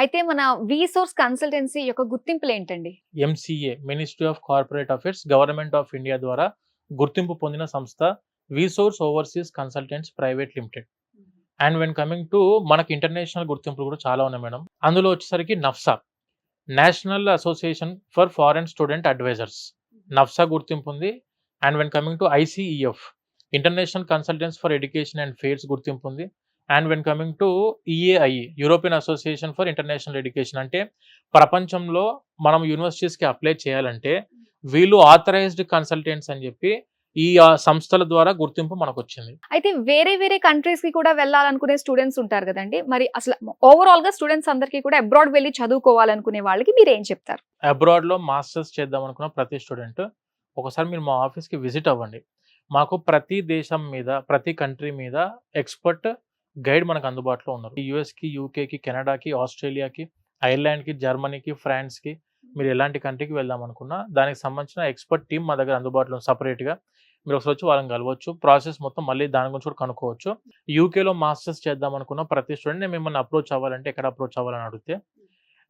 అయితే మన విసోర్స్ కన్సల్టెన్సీ యొక్క గుర్తింపులేంటండి? MCA ministry of corporate affairs government of India ద్వారా గుర్తింపు పొందిన సంస్థ VSource overseas consultants private limited. And when coming to మనకి ఇంటర్నేషనల్ గుర్తింపులు కూడా చాలా ఉన్నాయి మేడం. అందులో వచ్చేసరికి NAFSA, national association for foreign student advisers, NAFSA గుర్తింపు ఉంది. And when coming to ICEF, international consultants for education and fairs గుర్తింపు ఉంది. And when coming to EAI, European association for international education, అంటే ప్రపంచంలో మనం యూనివర్సిటీస్కి అప్లై చేయాలంటే వీళ్ళు ఆథరైజ్డ్ కన్సల్టెంట్స్ అని చెప్పి ఈ సంస్థల ద్వారా గుర్తింపు మనకు వచ్చింది. అయితే వేరే వేరే కంట్రీస్ కి కూడా వెళ్ళాలనుకునే స్టూడెంట్స్ ఉంటారు కదండి. మరి అసలు ఓవరాల్ గా స్టూడెంట్స్ అందరికీ కూడా అబ్రాడ్ వెళ్ళి చదువుకోవాలనుకునే వాళ్ళకి మీరు ఏం చెప్తారు? అబ్రాడ్‌లో మాస్టర్స్ చేద్దాం అనుకున్న ప్రతి స్టూడెంట్ ఒకసారి మీరు మా ఆఫీస్‌కి విజిట్ అవ్వండి. మాకు ప్రతి దేశం మీద, ప్రతి కంట్రీ మీద ఎక్స్‌పర్ట్ గైడ్ మనకు అందుబాటులో ఉన్నారు. యూఎస్‌కి, యూకేకి, కెనడాకి, ఆస్ట్రేలియాకి, ఐర్లాండ్‌కి, జర్మనీకి, ఫ్రాన్స్‌కి, మీరు ఎలాంటి కంట్రీకి వెళ్దాం అనుకున్నా దానికి సంబంధించిన ఎక్స్‌పర్ట్ టీమ్ మా దగ్గర అందుబాటులో ఉంది సెపరేట్‌గా. మీరు ఒకసారి వచ్చి వాళ్ళని కలవచ్చు. ప్రాసెస్ మొత్తం మళ్ళీ దాని గురించి కూడా కనుక్కోవచ్చు. యూకేలో మాస్టర్స్ చేద్దాం అనుకున్న ప్రతి స్టూడెంట్ నేను మిమ్మల్ని అప్రోచ్ అవ్వాలంటే ఎక్కడ అప్రోచ్ అవ్వాలని అడిగితే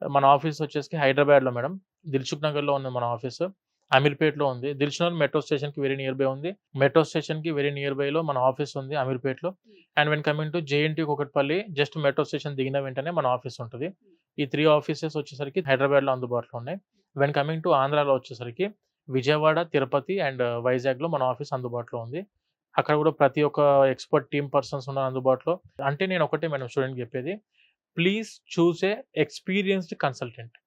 మన ఆఫీస్ వచ్చేసి హైదరాబాద్‌లో మేడం. దిల్సుఖ్ నగర్‌లో ఉంది మన ఆఫీసు. అమీర్‌పేట్‌లో ఉంది. దిల్సుఖ్‌నగర్ మెట్రో స్టేషన్‌కి వెరీ నియర్ బై ఉంది. మెట్రో స్టేషన్‌కి వెరీ నియర్ బైలో మన ఆఫీస్ ఉంది అమీర్‌పేట్‌లో. And when coming to JNT Kukatpally, just metro station దిగిన వెంటనే మన ఆఫీస్ ఉంటది. ఈ 3 ఆఫీసెస్ వచ్చేసరికి హైదరాబాద్‌లో అందుబాటులో ఉన్నాయి. వెన్ కమింగ్ టు ఆంధ్రాలో వచ్చేసరికి విజయవాడ, తిరుపతి అండ్ వైజాగ్‌లో మన ఆఫీస్ అందుబాటులో ఉంది. అక్కడ కూడా ప్రతి ఒక్క ఎక్స్‌పర్ట్ టీమ్ పర్సన్స్ ఉన్నారు అందుబాటులో. అంటే నేను ఒకటే మేడం స్టూడెంట్‌కి చెప్పేది, please choose A experienced consultant.